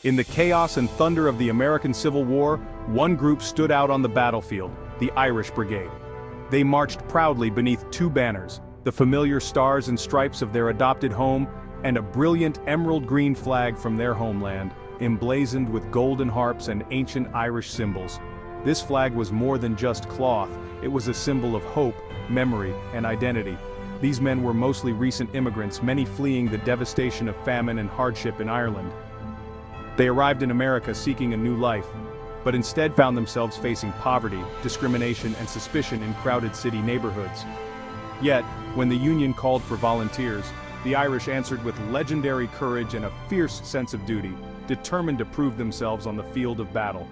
In the chaos and thunder of the American Civil War, one group stood out on the battlefield, the Irish Brigade. They marched proudly beneath two banners, the familiar stars and stripes of their adopted home, and a brilliant emerald green flag from their homeland, emblazoned with golden harps and ancient Irish symbols. This flag was more than just cloth, it was a symbol of hope, memory, and identity. These men were mostly recent immigrants, many fleeing the devastation of famine and hardship in Ireland. They arrived in America seeking a new life, but instead found themselves facing poverty, discrimination, and suspicion in crowded city neighborhoods. Yet, when the Union called for volunteers, the Irish answered with legendary courage and a fierce sense of duty, determined to prove themselves on the field of battle.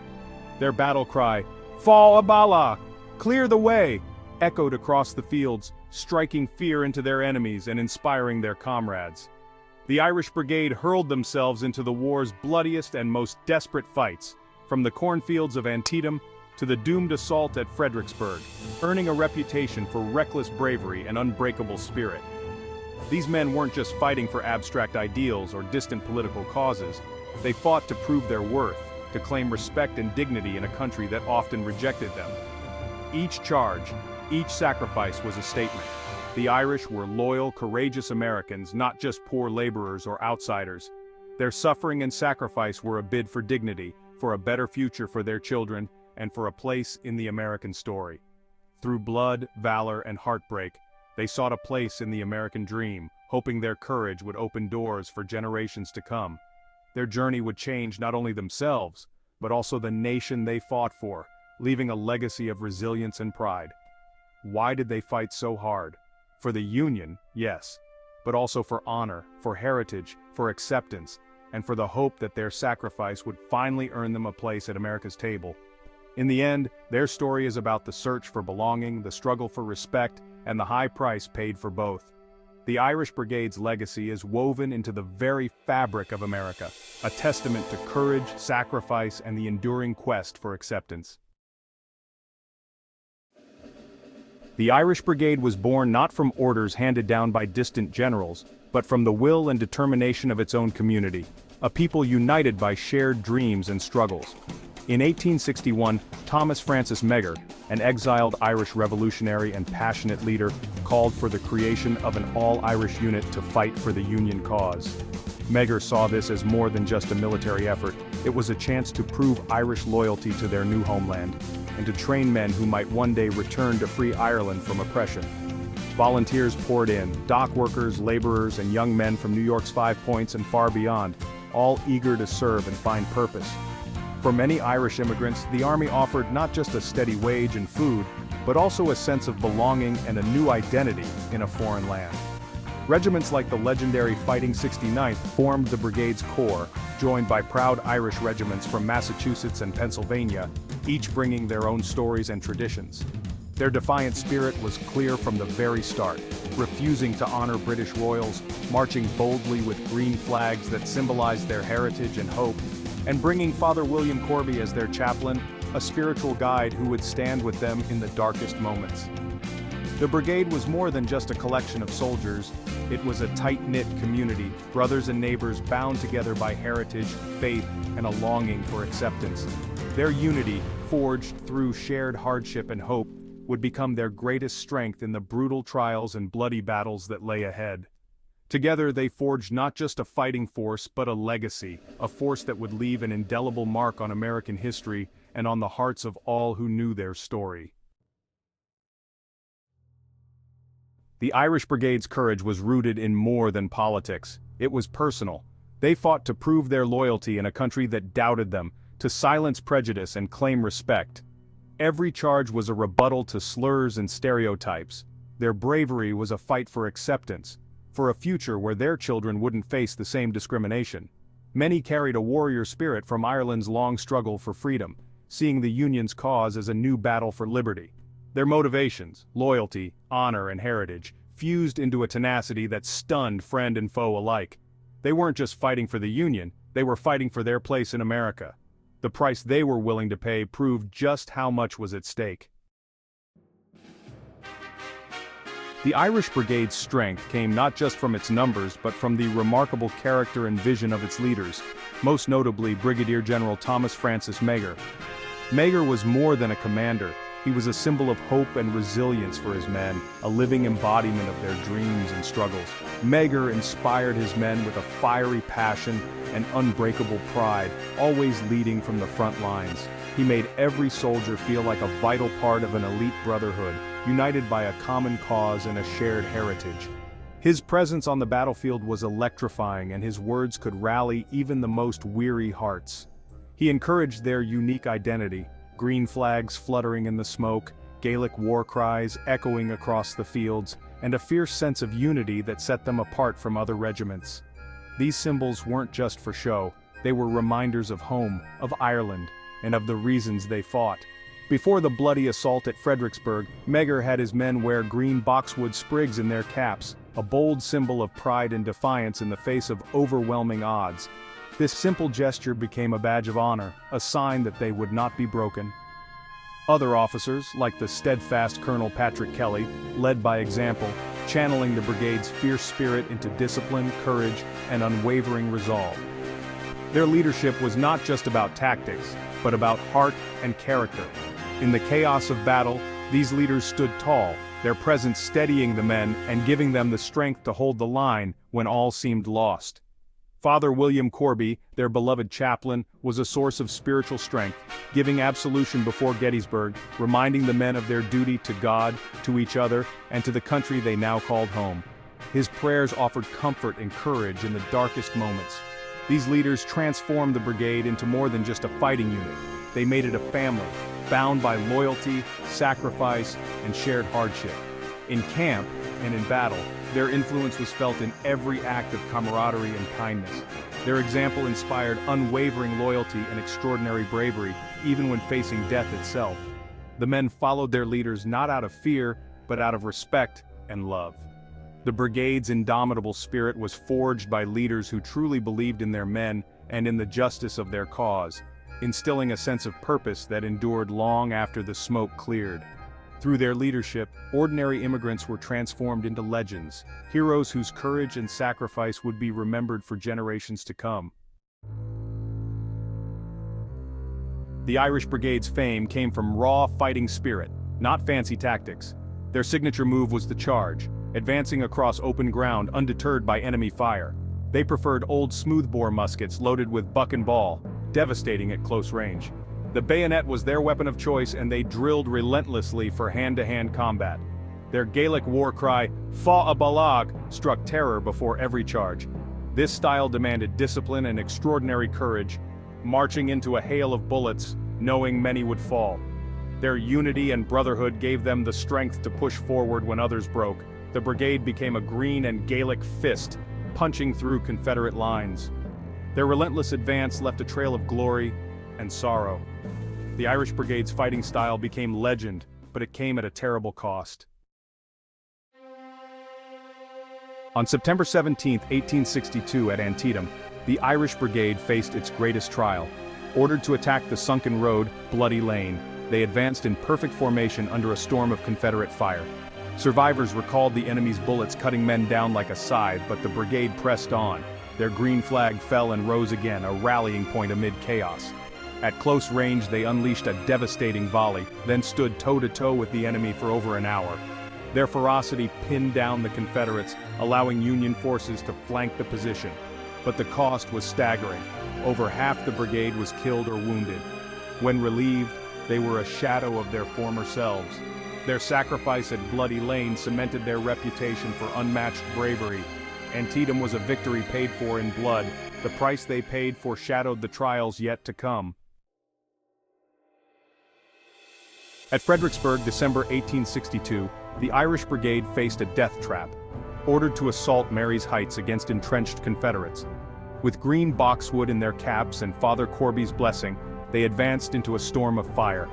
Their battle cry, "Fall Abala! Clear the way!" echoed across the fields, striking fear into their enemies and inspiring their comrades. The Irish Brigade hurled themselves into the war's bloodiest and most desperate fights, from the cornfields of Antietam to the doomed assault at Fredericksburg, earning a reputation for reckless bravery and unbreakable spirit. These men weren't just fighting for abstract ideals or distant political causes, they fought to prove their worth, to claim respect and dignity in a country that often rejected them. Each charge, each sacrifice was a statement. The Irish were loyal, courageous Americans, not just poor laborers or outsiders. Their suffering and sacrifice were a bid for dignity, for a better future for their children, and for a place in the American story. Through blood, valor, and heartbreak, they sought a place in the American dream, hoping their courage would open doors for generations to come. Their journey would change not only themselves, but also the nation they fought for, leaving a legacy of resilience and pride. Why did they fight so hard? For the Union, yes, but also for honor, for heritage, for acceptance, and for the hope that their sacrifice would finally earn them a place at America's table. In the end, their story is about the search for belonging, the struggle for respect, and the high price paid for both. The Irish Brigade's legacy is woven into the very fabric of America, a testament to courage, sacrifice, and the enduring quest for acceptance. The Irish Brigade was born not from orders handed down by distant generals, but from the will and determination of its own community, a people united by shared dreams and struggles. In 1861, Thomas Francis Meagher, an exiled Irish revolutionary and passionate leader, called for the creation of an all-Irish unit to fight for the Union cause. Meagher saw this as more than just a military effort. It was a chance to prove Irish loyalty to their new homeland, and to train men who might one day return to free Ireland from oppression. Volunteers poured in, dock workers, laborers, and young men from New York's Five Points and far beyond, all eager to serve and find purpose. For many Irish immigrants, the Army offered not just a steady wage and food, but also a sense of belonging and a new identity in a foreign land. Regiments like the legendary Fighting 69th formed the brigade's core, joined by proud Irish regiments from Massachusetts and Pennsylvania, each bringing their own stories and traditions. Their defiant spirit was clear from the very start, refusing to honor British royals, marching boldly with green flags that symbolized their heritage and hope, and bringing Father William Corby as their chaplain, a spiritual guide who would stand with them in the darkest moments. The brigade was more than just a collection of soldiers, it was a tight-knit community, brothers and neighbors bound together by heritage, faith, and a longing for acceptance. Their unity, forged through shared hardship and hope, would become their greatest strength in the brutal trials and bloody battles that lay ahead. Together they forged not just a fighting force but a legacy, a force that would leave an indelible mark on American history and on the hearts of all who knew their story. The Irish Brigade's courage was rooted in more than politics. It was personal. They fought to prove their loyalty in a country that doubted them, to silence prejudice and claim respect. Every charge was a rebuttal to slurs and stereotypes. Their bravery was a fight for acceptance, for a future where their children wouldn't face the same discrimination. Many carried a warrior spirit from Ireland's long struggle for freedom, seeing the Union's cause as a new battle for liberty. Their motivations, loyalty, honor, and heritage, fused into a tenacity that stunned friend and foe alike. They weren't just fighting for the Union, they were fighting for their place in America. The price they were willing to pay proved just how much was at stake. The Irish Brigade's strength came not just from its numbers but from the remarkable character and vision of its leaders, most notably Brigadier General Thomas Francis Meagher. Meagher was more than a commander. He was a symbol of hope and resilience for his men, a living embodiment of their dreams and struggles. Meagher inspired his men with a fiery passion and unbreakable pride, always leading from the front lines. He made every soldier feel like a vital part of an elite brotherhood, united by a common cause and a shared heritage. His presence on the battlefield was electrifying, and his words could rally even the most weary hearts. He encouraged their unique identity, green flags fluttering in the smoke, Gaelic war cries echoing across the fields, and a fierce sense of unity that set them apart from other regiments. These symbols weren't just for show, they were reminders of home, of Ireland, and of the reasons they fought. Before the bloody assault at Fredericksburg, Meagher had his men wear green boxwood sprigs in their caps, a bold symbol of pride and defiance in the face of overwhelming odds. This simple gesture became a badge of honor, a sign that they would not be broken. Other officers, like the steadfast Colonel Patrick Kelly, led by example, channeling the brigade's fierce spirit into discipline, courage, and unwavering resolve. Their leadership was not just about tactics, but about heart and character. In the chaos of battle, these leaders stood tall, their presence steadying the men and giving them the strength to hold the line when all seemed lost. Father William Corby, their beloved chaplain, was a source of spiritual strength, giving absolution before Gettysburg, reminding the men of their duty to God, to each other, and to the country they now called home. His prayers offered comfort and courage in the darkest moments. These leaders transformed the brigade into more than just a fighting unit. They made it a family, bound by loyalty, sacrifice, and shared hardship. In camp and in battle, their influence was felt in every act of camaraderie and kindness. Their example inspired unwavering loyalty and extraordinary bravery, even when facing death itself. The men followed their leaders not out of fear, but out of respect and love. The brigade's indomitable spirit was forged by leaders who truly believed in their men and in the justice of their cause, instilling a sense of purpose that endured long after the smoke cleared. Through their leadership, ordinary immigrants were transformed into legends, heroes whose courage and sacrifice would be remembered for generations to come. The Irish Brigade's fame came from raw fighting spirit, not fancy tactics. Their signature move was the charge, advancing across open ground undeterred by enemy fire. They preferred old smoothbore muskets loaded with buck and ball, devastating at close range. The bayonet was their weapon of choice, and they drilled relentlessly for hand-to-hand combat. Their Gaelic war cry, "Fá a Balag," struck terror before every charge. This style demanded discipline and extraordinary courage, marching into a hail of bullets, knowing many would fall. Their unity and brotherhood gave them the strength to push forward when others broke. The brigade became a green and Gaelic fist, punching through Confederate lines. Their relentless advance left a trail of glory and sorrow. The Irish Brigade's fighting style became legend, but it came at a terrible cost. On September 17, 1862 at Antietam, the Irish Brigade faced its greatest trial. Ordered to attack the sunken road, Bloody Lane, they advanced in perfect formation under a storm of Confederate fire. Survivors recalled the enemy's bullets cutting men down like a scythe, but the brigade pressed on. Their green flag fell and rose again, a rallying point amid chaos. At close range, they unleashed a devastating volley, then stood toe-to-toe with the enemy for over an hour. Their ferocity pinned down the Confederates, allowing Union forces to flank the position. But the cost was staggering. Over half the brigade was killed or wounded. When relieved, they were a shadow of their former selves. Their sacrifice at Bloody Lane cemented their reputation for unmatched bravery. Antietam was a victory paid for in blood. The price they paid foreshadowed the trials yet to come. At Fredericksburg, December 1862, the Irish Brigade faced a death trap, ordered to assault Mary's Heights against entrenched Confederates. With green boxwood in their caps and Father Corby's blessing, they advanced into a storm of fire.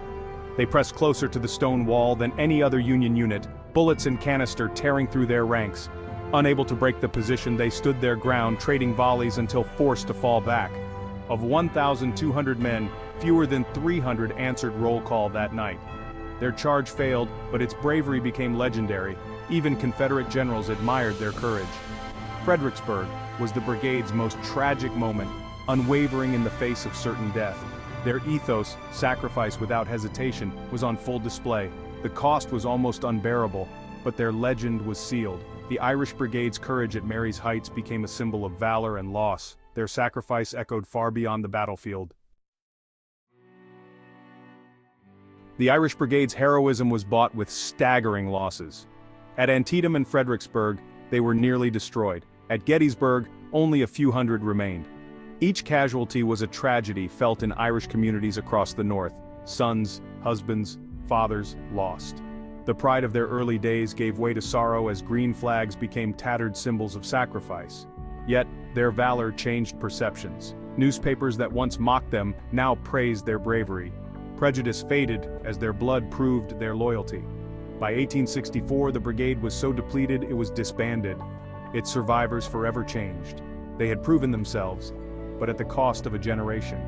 They pressed closer to the stone wall than any other Union unit, bullets and canister tearing through their ranks. Unable to break the position, they stood their ground, trading volleys until forced to fall back. Of 1,200 men, fewer than 300 answered roll call that night. Their charge failed, but its bravery became legendary. Even Confederate generals admired their courage. Fredericksburg was the brigade's most tragic moment, unwavering in the face of certain death. Their ethos, sacrifice without hesitation, was on full display. The cost was almost unbearable, but their legend was sealed. The Irish Brigade's courage at Mary's Heights became a symbol of valor and loss. Their sacrifice echoed far beyond the battlefield. The Irish Brigade's heroism was bought with staggering losses. At Antietam and Fredericksburg, they were nearly destroyed. At Gettysburg, only a few hundred remained. Each casualty was a tragedy felt in Irish communities across the North. Sons, husbands, fathers lost. The pride of their early days gave way to sorrow as green flags became tattered symbols of sacrifice. Yet, their valor changed perceptions. Newspapers that once mocked them now praised their bravery. Prejudice faded as their blood proved their loyalty. By 1864, the brigade was so depleted it was disbanded. Its survivors forever changed. They had proven themselves, but at the cost of a generation.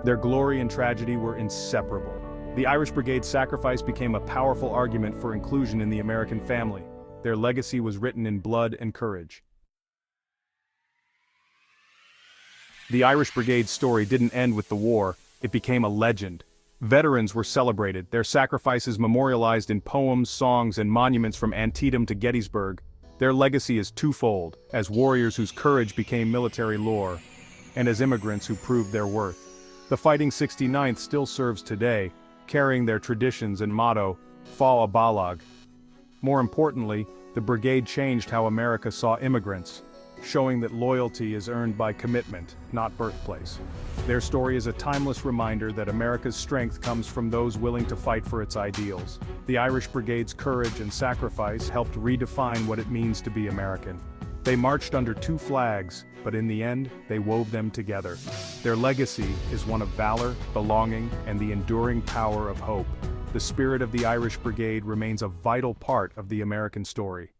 Their glory and tragedy were inseparable. The Irish Brigade's sacrifice became a powerful argument for inclusion in the American family. Their legacy was written in blood and courage. The Irish Brigade's story didn't end with the war, it became a legend. Veterans were celebrated, their sacrifices memorialized in poems, songs, and monuments from Antietam to Gettysburg. Their legacy is twofold, as warriors whose courage became military lore, and as immigrants who proved their worth. The Fighting 69th still serves today, carrying their traditions and motto, Fá Abalag. More importantly, the brigade changed how America saw immigrants, showing that loyalty is earned by commitment, not birthplace. Their story is a timeless reminder that America's strength comes from those willing to fight for its ideals. The Irish Brigade's courage and sacrifice helped redefine what it means to be American. They marched under two flags, but in the end, they wove them together. Their legacy is one of valor, belonging, and the enduring power of hope. The spirit of the Irish Brigade remains a vital part of the American story.